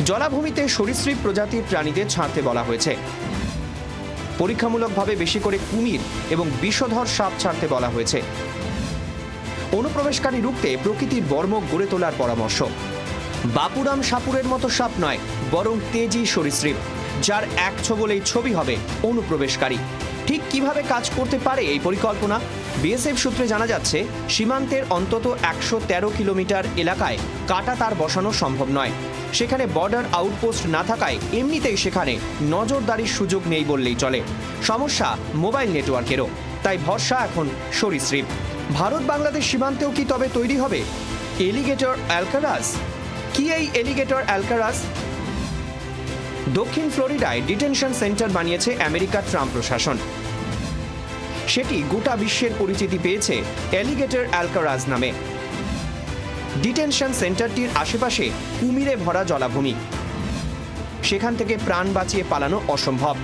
জলাভূমিতে সরীসৃপ প্রজাতির প্রাণীদের ছাড়তে বলা হয়েছে। পরীক্ষামূলকভাবে বেশি করে কুমির এবং বিষধর সাপ ছাড়তে বলা হয়েছে। অনুপ্রবেশকারী রুখতে প্রকৃতির বর্ম গড়ে তোলার পরামর্শ। বাপুরাম সাপুরের মতো সাপ নয়, বরং তেজি সরীসৃপ, যার এক ছোবলেই ছবি হবে অনুপ্রবেশকারী। ঠিক কিভাবে কাজ করতে পারে এই পরিকল্পনা? বিএসএফ সূত্রে জানা যাচ্ছে, সীমান্তের অন্তত 113 কিলোমিটার এলাকায় কাটা তার বসানো সম্ভব নয়। সেখানে বর্ডার আউটপোস্ট না থাকায় এমনিতেই সেখানে নজরদারির সুযোগ নেই বললেই চলে। সমস্যা মোবাইল নেটওয়ার্কেরও, তাই ভরসা এখন সরীসৃপ। ভারত বাংলাদেশ সীমান্তেও কি তবে তৈরি হবে এলিগেটর অ্যালকারাজ? কি এই এলিগেটর অ্যালকারাজ? দক্ষিণ ফ্লোরিডায় ডিটেনশন সেন্টার বানিয়েছে আমেরিকার ট্রাম্প প্রশাসন। সেটি গোটা বিশ্বের পরিচিতি পেয়েছে এলিগেটর অ্যালকারাজ নামে। ডিটেনশন সেন্টারটির আশেপাশে কুমিরে ভরা জলাভূমি, সেখান থেকে প্রাণ বাঁচিয়ে পালানো অসম্ভব।